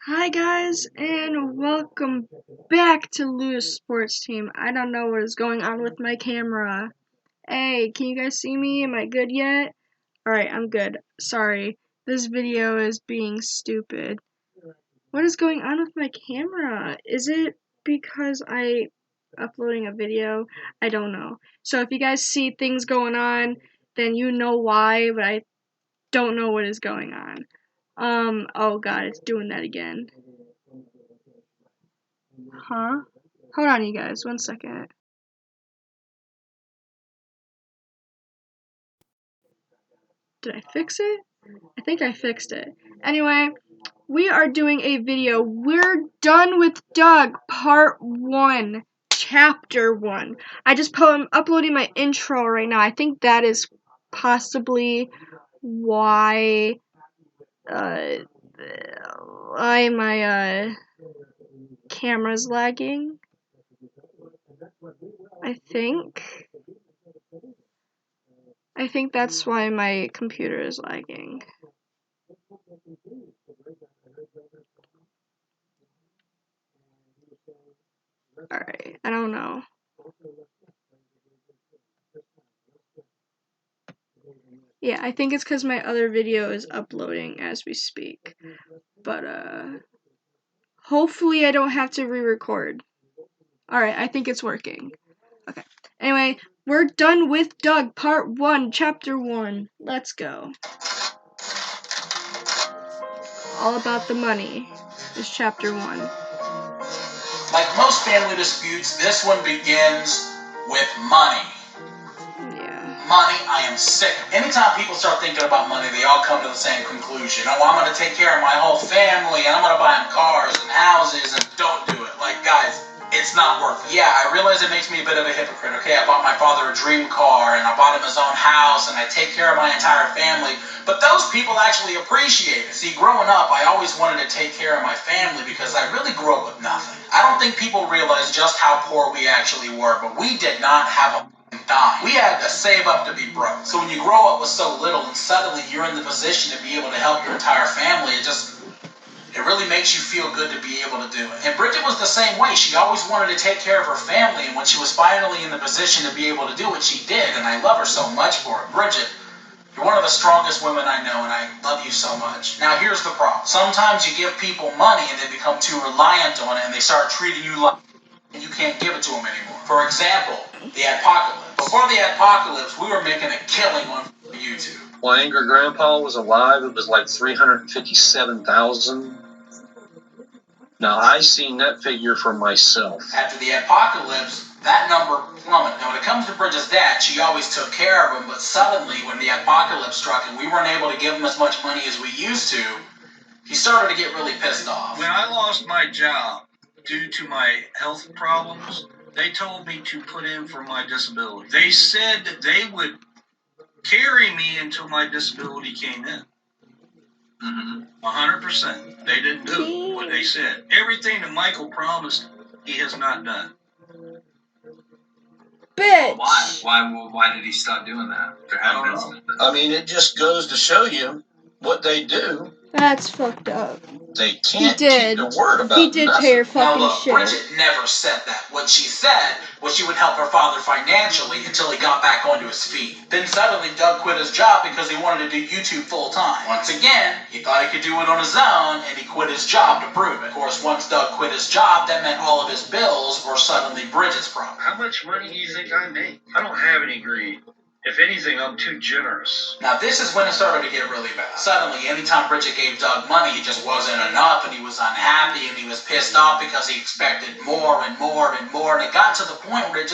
Hi guys, and welcome back to Lewis Sports Team. I don't know what is going on with my camera. Hey, can you guys see me? Am I good yet? Alright, I'm good. Sorry, this video is being stupid. What is going on with my camera? Is it because I uploading a video? I don't know. So if you guys see things going on, then you know why, but I don't know what is going on. Oh god, it's doing that again. Huh? Hold on, you guys. 1 second. Did I fix it? I think I fixed it. Anyway, we are doing a video. We're done with Doug, part 1, chapter 1. I'm uploading my intro right now. I think that is possibly why my camera's lagging. I think that's why my computer is lagging. Alright, I don't know. Yeah, I think it's because my other video is uploading as we speak. But, hopefully I don't have to re-record. Alright, I think it's working. Okay. Anyway, we're done with Doug, part 1, chapter 1. Let's go. All about the money is chapter 1. Like most family disputes, this one begins with money. Yeah. Money, I am sick. Anytime people start thinking about money, they all come to the same conclusion. Oh, I'm going to take care of my whole family, and I'm going to buy them cars and houses, and don't do it. Like, guys, it's not worth it. Yeah, I realize it makes me a bit of a hypocrite, okay? I bought my father a dream car, and I bought him his own house, and I take care of my entire family. But those people actually appreciate it. See, growing up, I always wanted to take care of my family because I really grew up with nothing. I don't think people realize just how poor we actually were, but we did not have a dime. We had to save up to be broke. So when you grow up with so little and suddenly you're in the position to be able to help your entire family, it really makes you feel good to be able to do it. And Bridget was the same way. She always wanted to take care of her family, and when she was finally in the position to be able to do it, she did, and I love her so much for it. Bridget, you're one of the strongest women I know, and I love you so much. Now, here's the problem. Sometimes you give people money, and they become too reliant on it, and they start treating you like you can't give it to them anymore. For example, the apocalypse. Before the apocalypse, we were making a killing on YouTube. When Angry Grandpa was alive, it was like 357,000. Now, I seen that figure for myself. After the apocalypse, that number plummeted. Now, when it comes to Bridget's dad, she always took care of him, but suddenly, when the apocalypse struck and we weren't able to give him as much money as we used to, he started to get really pissed off. When I lost my job due to my health problems, they told me to put in for my disability. They said that they would carry me until my disability came in. 100%. They didn't do what they said. Everything that Michael promised, he has not done. Bitch! Why did he stop doing that? I mean, it just goes to show you what they do. That's fucked up. They can't He did. keep their word about He did nothing. pay her Now fucking look, shit. Bridget never said that. What she said was she would help her father financially until he got back onto his feet. Then suddenly Doug quit his job because he wanted to do YouTube full time. Once again, he thought he could do it on his own, and he quit his job to prove it. Of course, once Doug quit his job, that meant all of his bills were suddenly Bridget's problem. How much money do you think I make? I don't have any greed. If anything, I'm too generous. Now this is when it started to get really bad. Suddenly, anytime Bridget gave Doug money, it just wasn't enough, and he was unhappy, and he was pissed off because he expected more and more and more, and it got to the point where it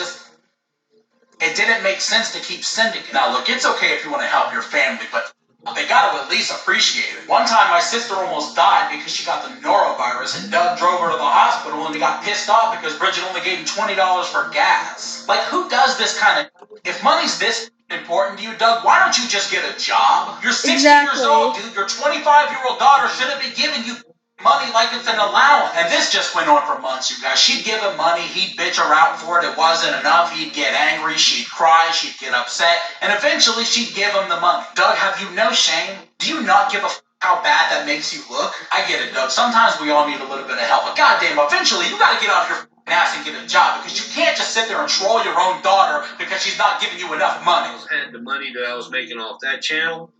didn't make sense to keep sending it. Now look, it's okay if you want to help your family, but they gotta at least appreciate it. One time my sister almost died because she got the norovirus, and Doug drove her to the hospital, and he got pissed off because Bridget only gave him $20 for gas. Like, who does this kind of... If money's this important to you, Doug, why don't you just get a job? You're 60 years old, dude. Your 25-year-old daughter shouldn't be giving you money like it's an allowance. And this just went on for months, you guys. She'd give him money, he'd bitch her out for it, it wasn't enough, he'd get angry, she'd cry, she'd get upset, and eventually she'd give him the money. Doug, have you no shame? Do you not give a how bad that makes you look. I get it, Doug. Sometimes we all need a little bit of help. But goddamn, eventually you gotta get off your ass and get a job, because you can't just sit there and troll your own daughter because she's not giving you enough money. I had the money that I was making off that channel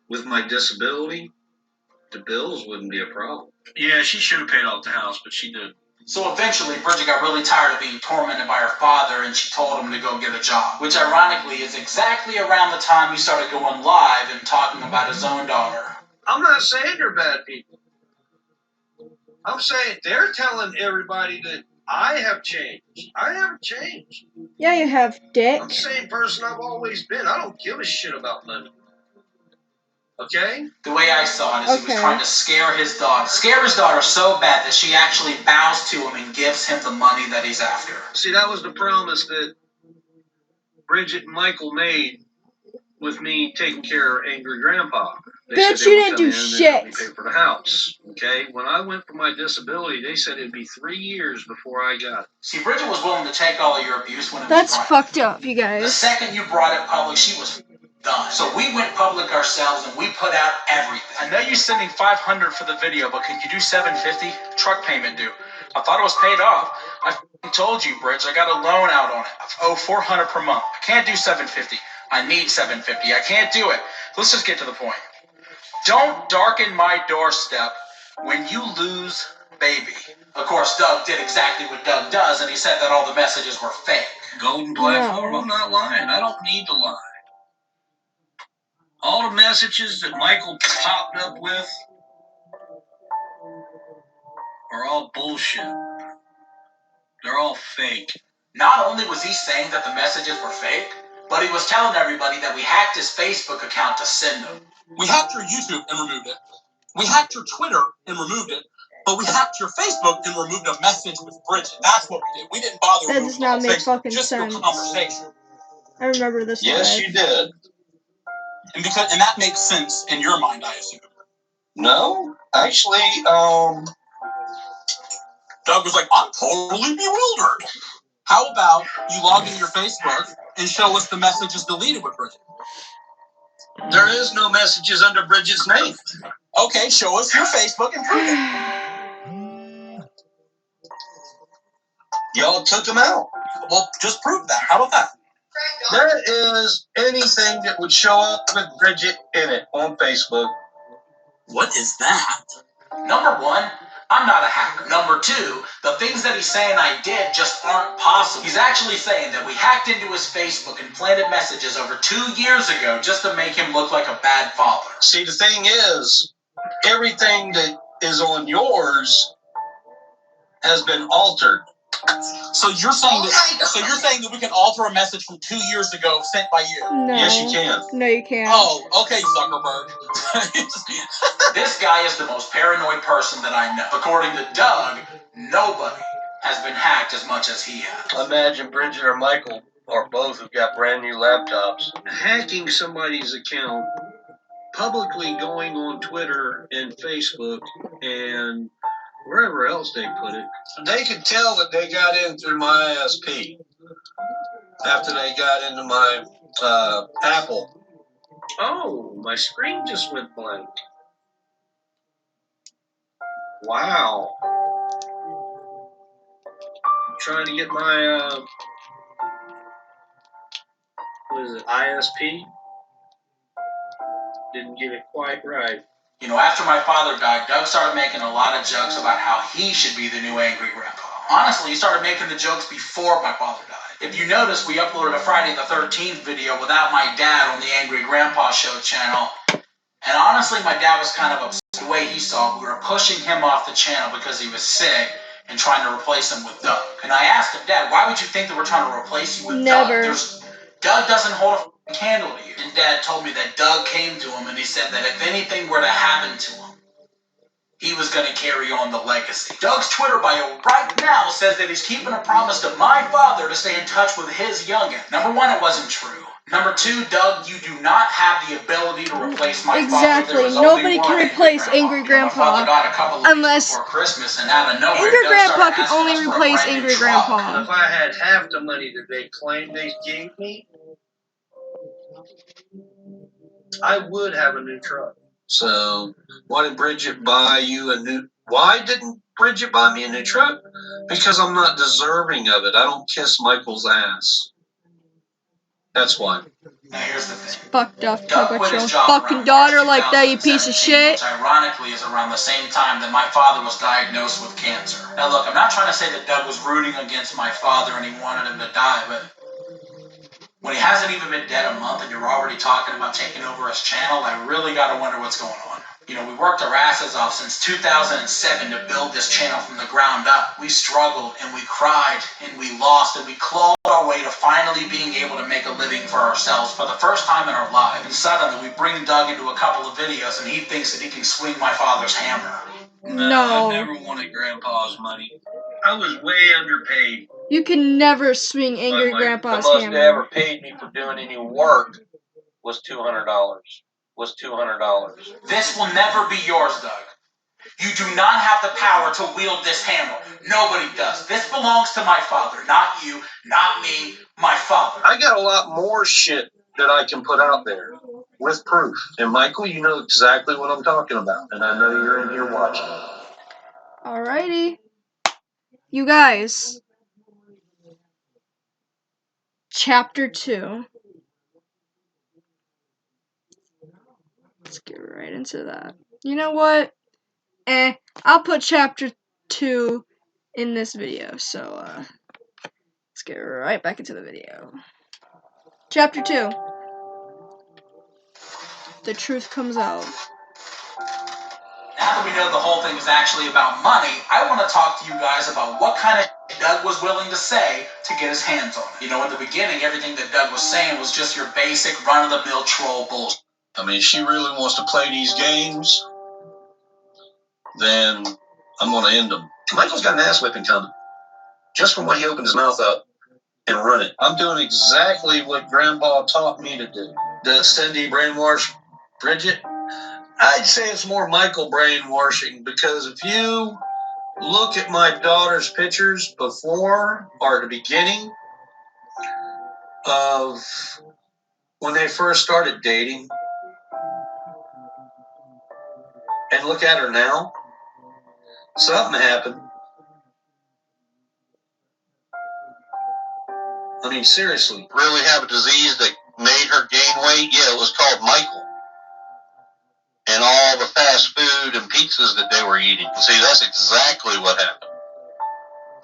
with my disability, the bills wouldn't be a problem. Yeah, she should have paid off the house, but she did. So eventually, Bridget got really tired of being tormented by her father, and she told him to go get a job. Which, ironically, is exactly around the time he started going live and talking about his own daughter. I'm not saying they're bad people. I'm saying they're telling everybody that I have changed. I haven't changed. Yeah, you have, dick. I'm the same person I've always been. I don't give a shit about money. Okay? The way I saw it is he was trying to scare his daughter. Scare his daughter so bad that she actually bows to him and gives him the money that he's after. See, that was the promise that Bridget and Michael made with me taking care of Angry Grandpa. They Bitch, said you they didn't would do come in and they'd help me shit. pay for the house. Okay? When I went for my disability, they said it'd be 3 years before I got it. See, Bridget was willing to take all of your abuse when it was That's private. fucked up, you The guys. second you brought it public, she was done. So we went public ourselves and we put out everything. I know you're sending $500 for the video, but can you do $750? Truck payment due. I thought it was paid off. I told you, Bridge, I got a loan out on it. I owe $400 per month. I can't do $750. I need $750. I can't do it. Let's just get to the point. Don't darken my doorstep when you lose baby. Of course, Doug did exactly what Doug does, and he said that all the messages were fake. Golden platform? I'm not lying. I don't need to lie. All the messages that Michael popped up with are all bullshit. They're all fake. Not only was he saying that the messages were fake, but he was telling everybody that we hacked his Facebook account to send them. We hacked your YouTube and removed it. We hacked your Twitter and removed it. But we hacked your Facebook and removed a message with Bridget. That's what we did. We didn't bother That does removing not all make Facebook, fucking just sense. your conversation. I remember this Yes, live. you did. And that makes sense in your mind, I assume. No, actually, Doug was like, I'm totally bewildered. How about you log into your Facebook and show us the messages deleted with Bridget? there is no messages under Bridget's name. Okay, show us your Facebook and prove it. Y'all took them out. Well, just prove that. How about that? There is anything that would show up with Bridget in it on Facebook. What is that? Number one, I'm not a hacker. Number two, the things that he's saying I did just aren't possible. He's actually saying that we hacked into his Facebook and planted messages over 2 years ago just to make him look like a bad father. See, the thing is, everything that is on yours has been altered. So you're saying that we can alter a message from 2 years ago sent by you? No. Yes, you can. No, you can't. Oh, okay, Zuckerberg. This guy is the most paranoid person that I know. According to Doug, nobody has been hacked as much as he has. Imagine Bridget or Michael or both have got brand new laptops. Hacking somebody's account, publicly going on Twitter and Facebook and wherever else they put it. They could tell that they got in through my ISP after they got into my Apple. Oh, my screen just went blank. Wow. I'm trying to get my, what is it, ISP? Didn't get it quite right. You know, after my father died, Doug started making a lot of jokes about how he should be the new angry grandpa. Honestly, he started making the jokes before my father died. If you notice, we uploaded a Friday the 13th video without my dad on the Angry Grandpa Show channel. And honestly, my dad was kind of upset the way he saw it. We were pushing him off the channel because he was sick and trying to replace him with Doug. And I asked him, Dad, why would you think that we're trying to replace you with Never. Doug? Doug doesn't hold a candle to you. And Dad told me that Doug came to him and he said that if anything were to happen to him, he was going to carry on the legacy. Doug's Twitter bio right now says that he's keeping a promise to my father to stay in touch with his youngin. Number one, it wasn't true. Number two, Doug, you do not have the ability to replace my father. Exactly. Nobody can replace Angry Grandpa My father died a couple of unless weeks before Christmas, and out of nowhere, Angry Doug Grandpa started can asking only us for a replace brand new Angry truck. Grandpa. If I had half the money that they claim they gave me, I would have a new truck. So why didn't Bridget buy you a new? Why didn't Bridget buy me a new truck? Because I'm not deserving of it. I don't kiss Michael's ass. That's why. Now here's the thing. Fucked up. Doug Talk about quit your his own job fucking around daughter March like that, you piece of 2017, shit. which ironically is around the same time that my father was diagnosed with cancer. Now look, I'm not trying to say that Doug was rooting against my father and he wanted him to die, but when he hasn't even been dead a month and you're already talking about taking over his channel, I really gotta wonder what's going on. You know, we worked our asses off since 2007 to build this channel from the ground up. We struggled and we cried and we lost and we clawed our way to finally being able to make a living for ourselves for the first time in our lives. And suddenly we bring Doug into a couple of videos and he thinks that he can swing my father's hammer. No. I never wanted Grandpa's money. I was way underpaid. You can never swing Angry My- Grandpa's The most hammer. they ever paid me for doing any work was $200. This will never be yours, Doug. You do not have the power to wield this hammer. Nobody does. This belongs to my father, not you, not me, my father. I got a lot more shit that I can put out there with proof. And Michael, you know exactly what I'm talking about. And I know you're in here watching. Alrighty. You guys. Chapter 2. Let's get right into that. You know what? I'll put chapter 2 in this video. So, let's get right back into the video. Chapter 2. The truth comes out. Now that we know the whole thing is actually about money, I want to talk to you guys about what kind of shit Doug was willing to say to get his hands on it. You know, in the beginning, everything that Doug was saying was just your basic run-of-the-mill troll bullshit. I mean, if she really wants to play these games, then I'm going to end them. Michael's got an ass whipping coming. Just from when he opened his mouth up and run it. I'm doing exactly what Grandpa taught me to do. Does Cindy brainwash Bridget? I'd say it's more Michael brainwashing, because if you look at my daughter's pictures before or the beginning of when they first started dating, and look at her now, something happened. I mean, seriously. Really have a disease that made her gain weight? Yeah, it was called Michael. And all the fast food and pizzas that they were eating. See, that's exactly what happened.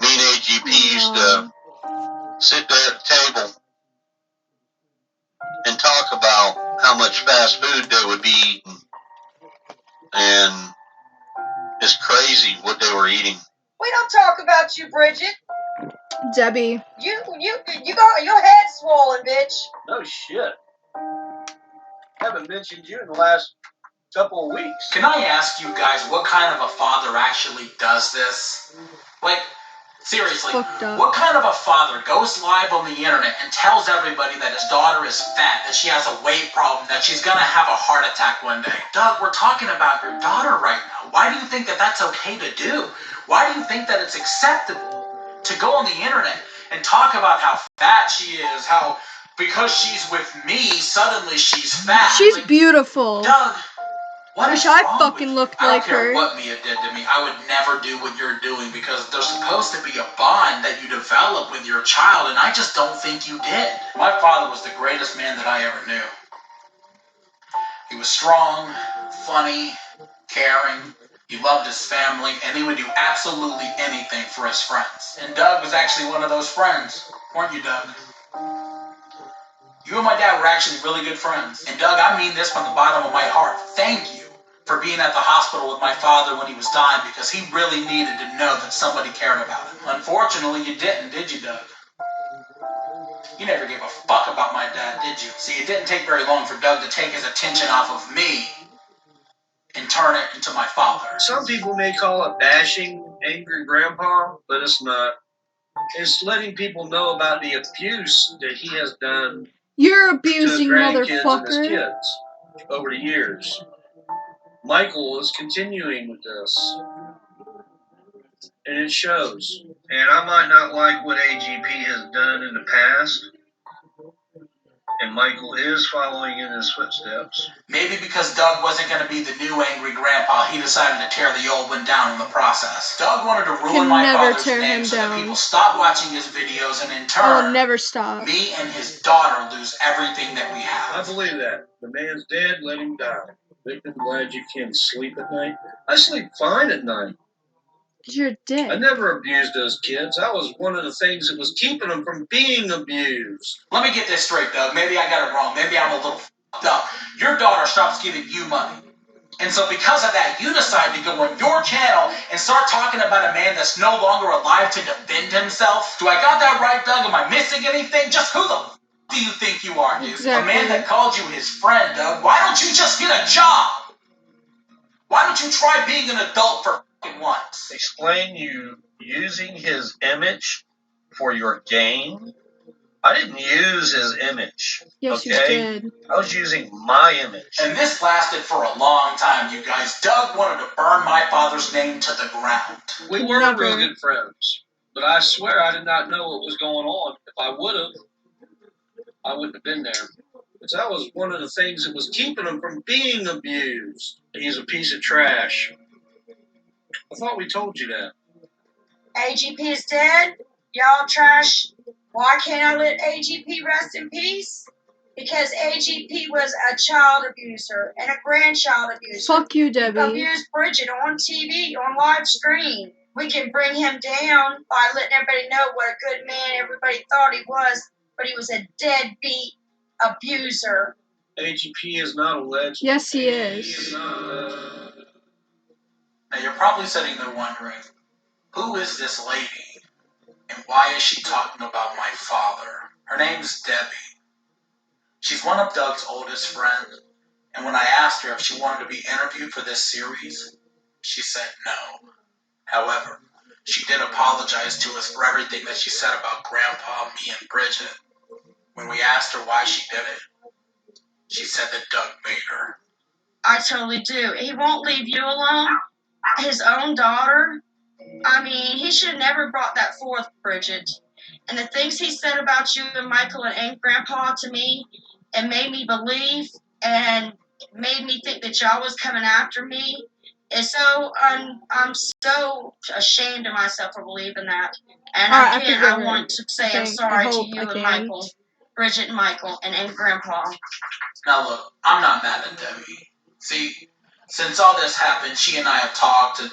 Me and AGP used to sit there at the table and talk about how much fast food they would be eating. And it's crazy what they were eating. We don't talk about you, Bridget. Debbie. You got your head swollen, bitch. No shit. Haven't mentioned you in the last couple of weeks. Can I ask you guys what kind of a father actually does this? Like, seriously, Fucked up. what kind of a father goes live on the internet and tells everybody that his daughter is fat, that she has a weight problem, that she's gonna have a heart attack one day? Doug, we're talking about your daughter right now. Why do you think that that's okay to do? Why do you think that it's acceptable to go on the internet and talk about how fat she is, how because she's with me, suddenly she's fat? She's Like, beautiful. Doug, what Wish is I wrong fucking with looked you? I like don't care her. what Mia did to me. I would never do what you're doing because there's supposed to be a bond that you develop with your child, and I just don't think you did. My father was the greatest man that I ever knew. He was strong, funny, caring. He loved his family, and he would do absolutely anything for his friends. And Doug was actually one of those friends, weren't you, Doug? You and my dad were actually really good friends. And Doug, I mean this from the bottom of my heart. Thank you for being at the hospital with my father when he was dying, because he really needed to know that somebody cared about him. Unfortunately, you didn't, did you, Doug? You never gave a fuck about my dad, did you? See, it didn't take very long for Doug to take his attention off of me and turn it into my father. Some people may call it bashing Angry Grandpa, but it's not. It's letting people know about the abuse that he has done You're to abusing grandkids and his motherfucker. kids over the years. Michael is continuing with this, and it shows. And I might not like what AGP has done in the past, And Michael is following in his footsteps. Maybe because Doug wasn't going to be the new angry grandpa, he decided to tear the old one down in the process. Doug wanted to ruin Can my never father's tear name him so that down. people stop watching his videos, and in I will turn, never stop. me and his daughter lose everything that we have. I believe that. The man's dead, let him die. Victim, glad you can sleep at night. I sleep fine at night. You're dead. I never abused those kids. That was one of the things that was keeping them from being abused. Let me get this straight, Doug. Maybe I got it wrong. Maybe I'm a little f***ed up. Your daughter stops giving you money. And so because of that, you decide to go on your channel and start talking about a man that's no longer alive to defend himself. Do I got that right, Doug? Am I missing anything? Just who the f*** do you think you are, dude? Exactly. A man that called you his friend, Doug. Why don't you just get a job? Why don't you try being an adult for f***ing once? Explain you using his image for your gain? I didn't use his image. Yes, you okay? did. I was using my image. And this lasted for a long time, you guys. Doug wanted to burn my father's name to the ground. We were Never. real good friends. But I swear I did not know what was going on. If I would have, I wouldn't have been there. Because that was one of the things that was keeping him from being abused. He's a piece of trash. I thought we told you that. AGP is dead? Y'all trash? Why can't I let AGP rest in peace? Because AGP was a child abuser and a grandchild abuser. Fuck you, Debbie. Abused Bridget on TV, on live stream. We can bring him down by letting everybody know what a good man everybody thought he was, but he was a deadbeat abuser. AGP is not a legend. Yes, he AGP is. not a legend. Now you're probably sitting there wondering, who is this lady? And why is she talking about my father? Her name's Debbie. She's one of Doug's oldest friends. And when I asked her if she wanted to be interviewed for this series, she said no. However, she did apologize to us for everything that she said about Grandpa, me, and Bridget. When we asked her why she did it, she said that Doug made her. I totally do. He won't leave you alone. His own daughter. I mean, he should have never brought that forth, Bridget. And the things he said about you and Michael and Aunt Grandpa to me, it made me believe and made me think that y'all was coming after me. And so I'm so ashamed of myself for believing that. And again, I want to say I'm sorry to you and Michael, Bridget and Michael, and Aunt Grandpa. Now look, I'm not mad at Debbie. See, since all this happened, she and I have talked, and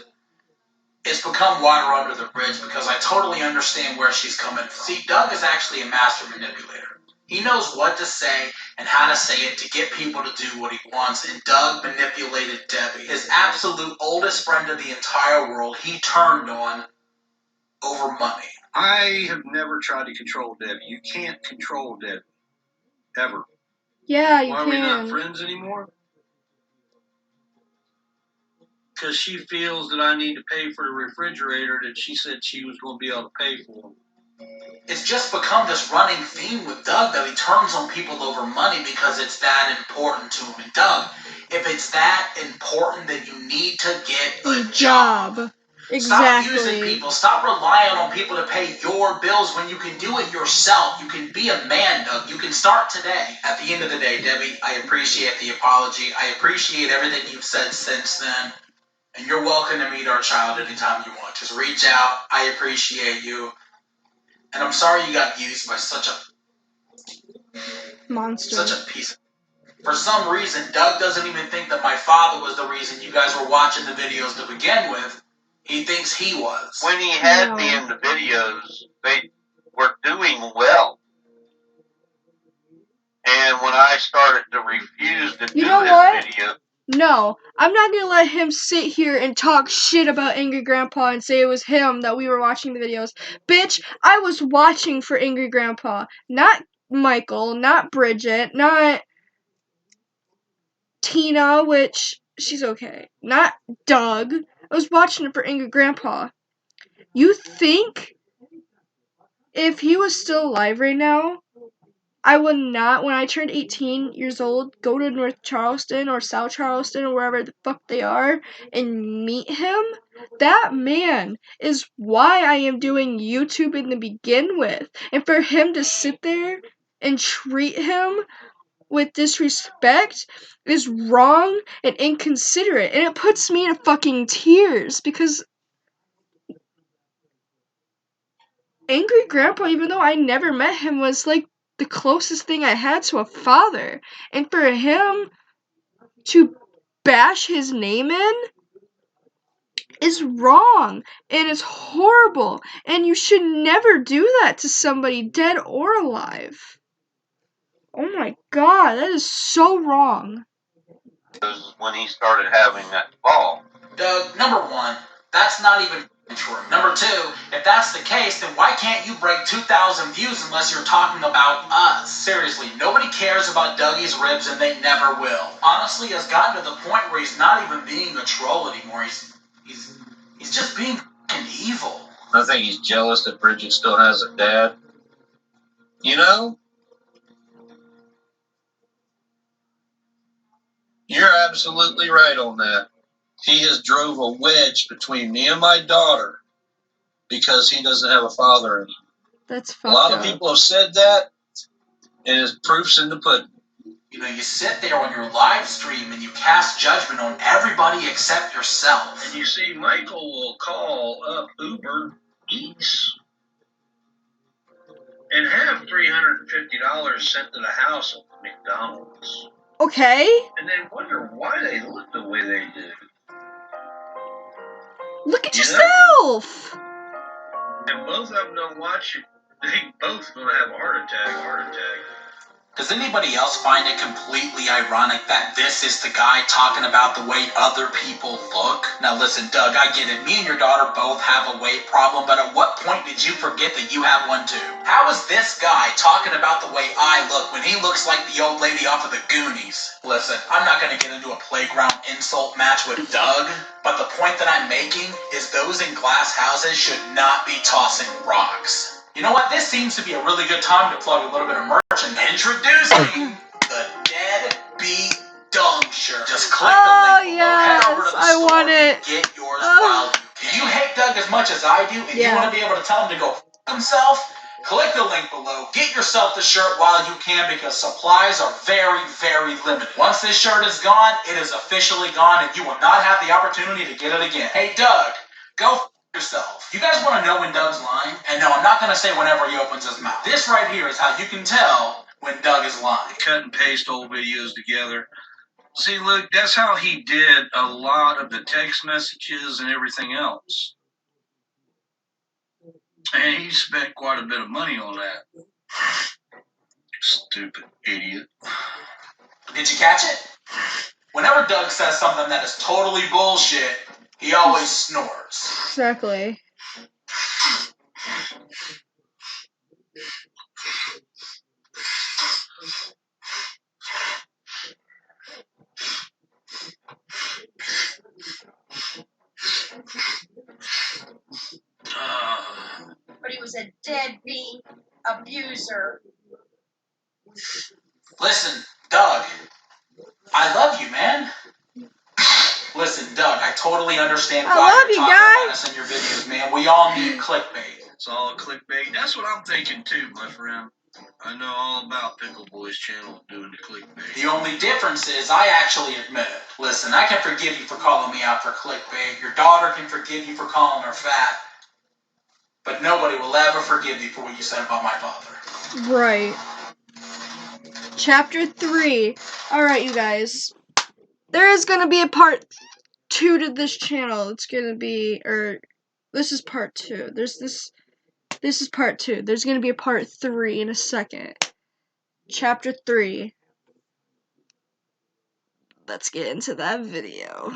it's become water under the bridge because I totally understand where she's coming from. See, Doug is actually a master manipulator. He knows what to say and how to say it to get people to do what he wants, and Doug manipulated Debbie. His absolute oldest friend of the entire world, he turned on over money. I have never tried to control Debbie. You can't control Debbie. Ever. Yeah, you Why can. are we not friends anymore? Because she feels that I need to pay for the refrigerator that she said she was going to be able to pay for. It's just become this running theme with Doug that he turns on people over money because it's that important to him. And Doug, if it's that important, then you need to get a job. Exactly. Stop using people. Stop relying on people to pay your bills when you can do it yourself. You can be a man, Doug. You can start today. At the end of the day, Debbie, I appreciate the apology. I appreciate everything you've said since then. And you're welcome to meet our child anytime you want. Just reach out. I appreciate you. And I'm sorry you got used by such a monster. Such a piece of... For some reason, Doug doesn't even think that my father was the reason you guys were watching the videos to begin with. He thinks he was. When he had me in the videos, they were doing well. And when I started to refuse to do his video... No, I'm not gonna let him sit here and talk shit about Angry Grandpa and say it was him that we were watching the videos. Bitch, I was watching for Angry Grandpa. Not Michael, not Bridget, not Tina, which she's okay. Not Doug. I was watching it for Angry Grandpa. You think if he was still alive right now, I would not, when I turned 18 years old, go to North Charleston or South Charleston or wherever the fuck they are and meet him? That man is why I am doing YouTube in the begin with. And for him to sit there and treat him with disrespect is wrong and inconsiderate, and it puts me in fucking tears because Angry Grandpa, even though I never met him, was like the closest thing I had to a father, and for him to bash his name in is wrong and it's horrible, and you should never do that to somebody, dead or alive. Oh my god, that is so wrong. When he started having that fall. Doug, number one, that's not even true. Number two, if that's the case, then why can't you break 2,000 views unless you're talking about us? Seriously, nobody cares about Dougie's ribs and they never will. Honestly, it's gotten to the point where he's not even being a troll anymore. He's just being f***ing evil. I think he's jealous that Bridget still has a dad. You know? You're absolutely right on that. He has drove a wedge between me and my daughter because he doesn't have a father anymore. That's fucked A lot up. of people have said that, and it's proof's in the pudding. You know, you sit there on your live stream and you cast judgment on everybody except yourself. And you see, Michael will call up Uber Eats and have $350 sent to the house at McDonald's. Okay. And then wonder why they look the way they do. Look at You know? yourself. And both of them don't watch it. They both gonna have a heart attack. Does anybody else find it completely ironic that this is the guy talking about the way other people look? Now listen, Doug, I get it. Me and your daughter both have a weight problem, but at what point did you forget that you have one too? How is this guy talking about the way I look when he looks like the old lady off of the Goonies? Listen, I'm not gonna get into a playground insult match with Doug, but the point that I'm making is those in glass houses should not be tossing rocks. You know what? This seems to be a really good time to plug a little bit of merch. Introducing the Deadbeat Dung shirt. Just click the link below. Head over to the store. Want it. Get yours while you can. If you hate Doug as much as I do, and you want to be able to tell him to go f*** himself, click the link below. Get yourself the shirt while you can because supplies are very, very limited. Once this shirt is gone, it is officially gone, and you will not have the opportunity to get it again. Hey, Doug, go f*** yourself. You guys want to know when Doug's lying? And no, I'm not going to say whenever he opens his mouth. This right here is how you can tell when Doug is lying. Cut and paste old videos together. See, look, that's how he did a lot of the text messages and everything else. And he spent quite a bit of money on that. Stupid idiot. Did you catch it? Whenever Doug says something that is totally bullshit, he always snores. Exactly. But he was a deadbeat abuser. Listen, Doug, I love you, man. Listen, Doug, I totally understand why you're talking about us in your videos, man. We all need clickbait. It's all clickbait. That's what I'm thinking too, my friend. I know all about Pickle Boy's channel doing the clickbait. The only difference is I actually admit it. Listen, I can forgive you for calling me out for clickbait. Your daughter can forgive you for calling her fat. But nobody will ever forgive you for what you said about my father. Right. Chapter 3. Alright, you guys. There is gonna be a part 2 to this channel. It's gonna be, this is part 2. This is part 2. There's gonna be a part 3 in a second. Chapter 3. Let's get into that video.